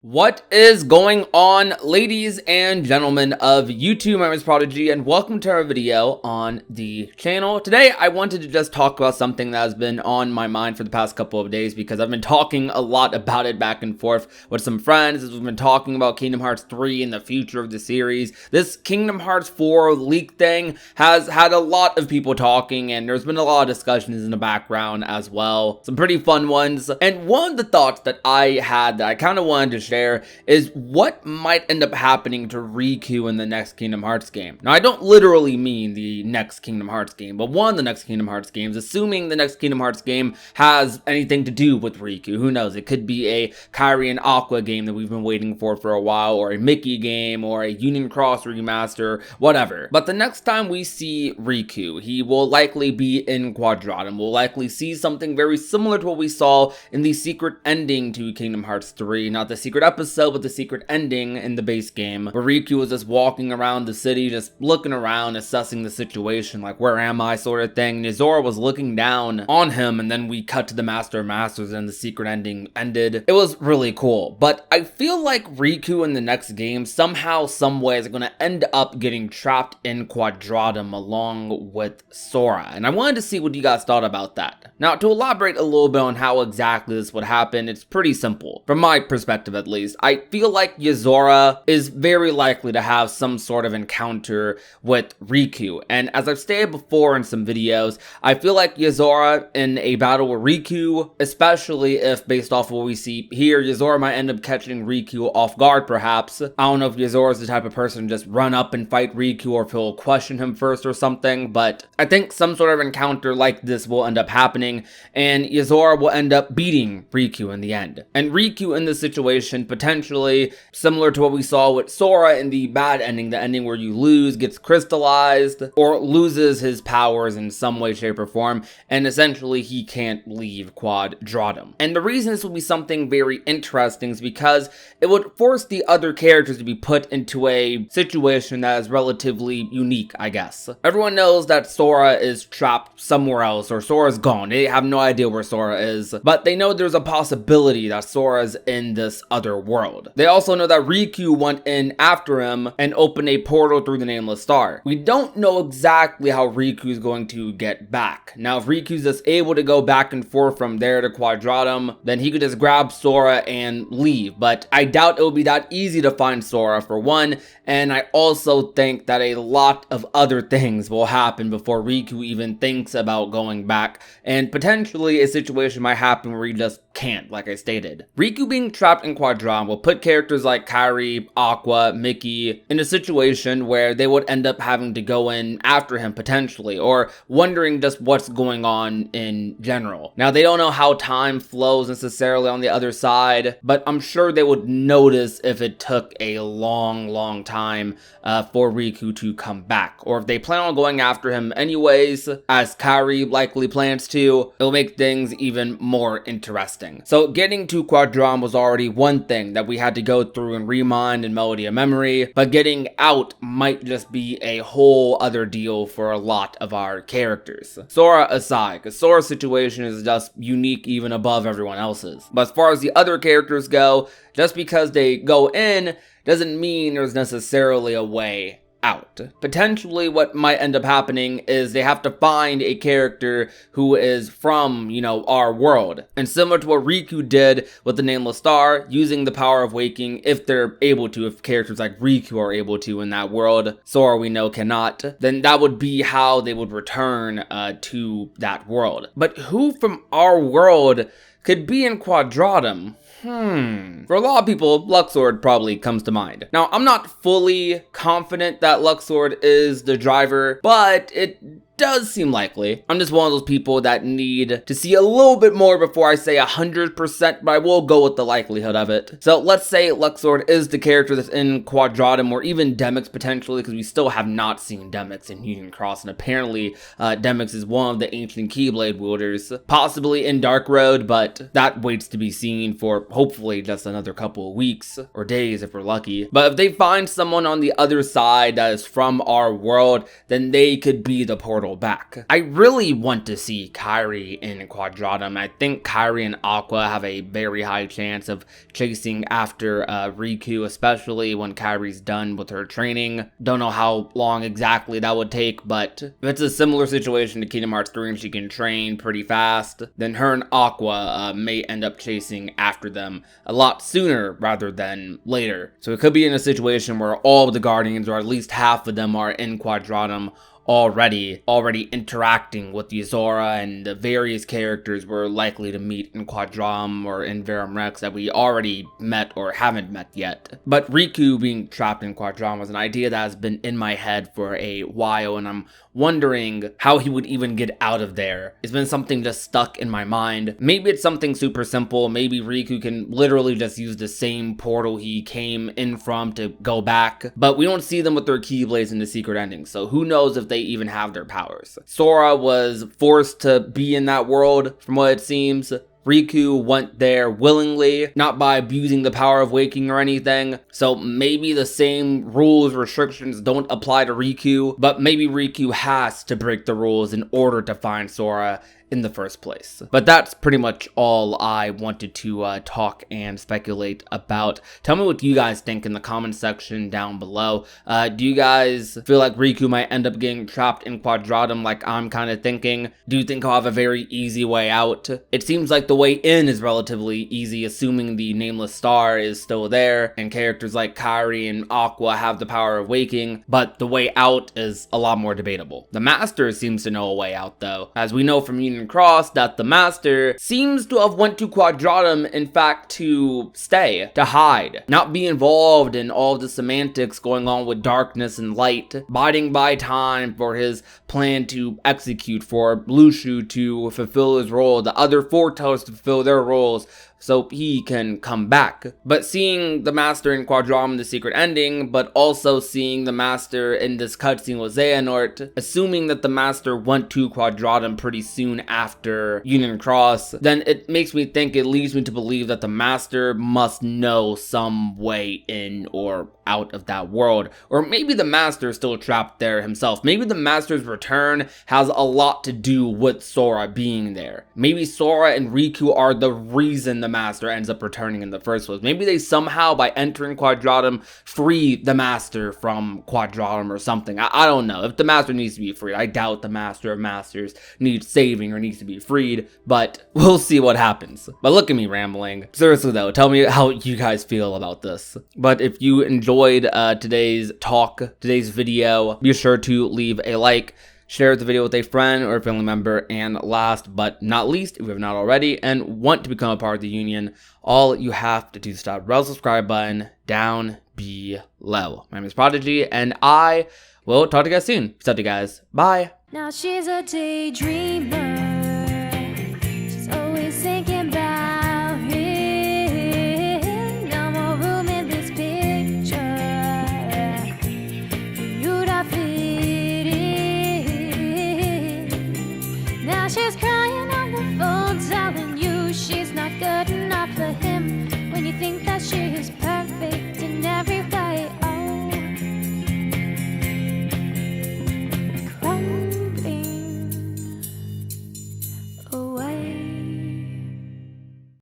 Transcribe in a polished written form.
What is going on, ladies and gentlemen of YouTube? My name is Prodigy and welcome to our video on the channel. Today I wanted to just talk about something that has been on my mind for the past couple of days because I've been talking a lot about it back and forth with some friends as we've been talking about Kingdom Hearts 3 and the future of the series. This Kingdom Hearts 4 leak thing has had a lot of people talking, and there's been a lot of discussions in the background as well. Some pretty fun ones. And one of the thoughts that I had that I kind of wanted to share is what might end up happening to Riku in the next Kingdom Hearts game. Now, I don't literally mean the next Kingdom Hearts game, but one of the next Kingdom Hearts games, assuming the next Kingdom Hearts game has anything to do with Riku. Who knows? It could be a Kairi and Aqua game that we've been waiting for a while, or a Mickey game, or a Union Cross remaster, whatever. But the next time we see Riku, he will likely be in Quadratum. We'll likely see something very similar to what we saw in the secret ending to Kingdom Hearts 3. Not the secret episode, but the secret ending in the base game, where Riku was just walking around the city, just looking around, assessing the situation, like, where am I, sort of thing. Yozora was looking down on him, and then we cut to the Master of Masters and the secret ending ended. It was really cool, but I feel like Riku in the next game somehow, some way, is going to end up getting trapped in Quadratum along with Sora, and I wanted to see what you guys thought about that. Now, to elaborate a little bit on how exactly this would happen, it's pretty simple, from my perspective at least. I feel like Yozora is very likely to have some sort of encounter with Riku, and as I've stated before in some videos, I feel like Yozora in a battle with Riku, especially if based off of what we see here, Yozora might end up catching Riku off guard perhaps. I don't know if Yozora is the type of person to just run up and fight Riku, or if he'll question him first or something, but I think some sort of encounter like this will end up happening, and Yozora will end up beating Riku in the end. And Riku in this situation, potentially similar to what we saw with Sora in the bad ending, the ending where you lose, gets crystallized, or loses his powers in some way, shape, or form, and essentially he can't leave Quadratum. And the reason this will be something very interesting is because it would force the other characters to be put into a situation that is relatively unique, I guess. Everyone knows that Sora is trapped somewhere else, or Sora's gone. They have no idea where Sora is, but they know there's a possibility that Sora's in this other world. They also know that Riku went in after him and opened a portal through the Nameless Star. We don't know exactly how Riku's going to get back. Now, if Riku's just able to go back and forth from there to Quadratum, then he could just grab Sora and leave, but I doubt it will be that easy to find Sora, for one, and I also think that a lot of other things will happen before Riku even thinks about going back, and potentially a situation might happen where he just can't, like I stated. Riku being trapped in Quadratum will put characters like Kairi, Aqua, Mickey in a situation where they would end up having to go in after him potentially, or wondering just what's going on in general. Now, they don't know how time flows necessarily on the other side, but I'm sure they would notice if it took a long time for Riku to come back, or if they plan on going after him anyways, as Kairi likely plans to, it'll make things even more interesting. So getting to Quadratum was already one thing that we had to go through in Remind and Melody of Memory, but getting out might just be a whole other deal for a lot of our characters. Sora aside, because Sora's situation is just unique even above everyone else's. But as far as the other characters go, just because they go in doesn't mean there's necessarily a way out. Potentially what might end up happening is they have to find a character who is from, our world. And similar to what Riku did with the Nameless Star, using the power of waking, if they're able to, if characters like Riku are able to in that world, Sora we know cannot, then that would be how they would return to that world. But who from our world could be in Quadratum? For a lot of people, Luxord probably comes to mind. Now, I'm not fully confident that Luxord is the driver, but it does seem likely. I'm just one of those people that need to see a little bit more before I say 100%, but I will go with the likelihood of it. So let's say Luxord is the character that's in Quadratum, or even Demyx potentially, because we still have not seen Demyx in Union Cross, and apparently Demyx is one of the ancient Keyblade wielders, possibly in Dark Road, but that waits to be seen for hopefully just another couple of weeks or days if we're lucky. But if they find someone on the other side that is from our world, then they could be the portal portal back. I really want to see Kairi in Quadratum. I think Kairi and Aqua have a very high chance of chasing after Riku, especially when Kairi's done with her training. Don't know how long exactly that would take, but if it's a similar situation to Kingdom Hearts 3 and she can train pretty fast, then her and Aqua may end up chasing after them a lot sooner rather than later. So it could be in a situation where all of the Guardians, or at least half of them, are in Quadratum already interacting with Yuzora and the various characters we're likely to meet in Quadratum or in Verum Rex that we already met or haven't met yet. But Riku being trapped in Quadratum was an idea that has been in my head for a while, and I'm wondering how he would even get out of there. It's been something just stuck in my mind. Maybe it's something super simple. Maybe Riku can literally just use the same portal he came in from to go back, but we don't see them with their Keyblades in the secret ending, so who knows if they even have their powers. Sora was forced to be in that world, from what it seems. Riku went there willingly, not by abusing the power of waking or anything, so maybe the same rules, restrictions don't apply to Riku, but maybe Riku has to break the rules in order to find Sora in the first place. But that's pretty much all I wanted to talk and speculate about. Tell me what you guys think in the comment section down below. Do you guys feel like Riku might end up getting trapped in Quadratum like I'm kind of thinking? Do you think he'll have a very easy way out? It seems like the way in is relatively easy, assuming the nameless star is still there and characters like Kairi and Aqua have the power of waking, but the way out is a lot more debatable. The Master seems to know a way out though, as we know from Union Cross that the Master seems to have went to Quadratum, in fact, to stay, to hide, not be involved in all the semantics going on with darkness and light, biding by time for his plan to execute, for Lushu to fulfill his role, the other foretells to fulfill their roles, so he can come back. But seeing the Master in Quadratum, the secret ending, but also seeing the Master in this cutscene with Xehanort, assuming that the Master went to Quadratum pretty soon after Union Cross, then it makes me think, it leads me to believe that the Master must know some way in or out of that world. Or maybe the Master is still trapped there himself. Maybe the Master's return has a lot to do with Sora being there. Maybe Sora and Riku are the reason the Master ends up returning in the first place. Maybe they somehow, by entering Quadratum, free the Master from Quadratum or something. I don't know. If the Master needs to be freed, I doubt the Master of Masters needs saving or needs to be freed, but we'll see what happens. But look at me rambling. Seriously though, tell me how you guys feel about this. But if you enjoyed today's video, be sure to leave a like, share the video with a friend or a family member, and last but not least, if you have not already and want to become a part of the Union, all you have to do is tap the subscribe button down below. My name is Prodigy, and I will talk to you guys soon. Peace out, you guys. Bye. Now she's a daydreamer.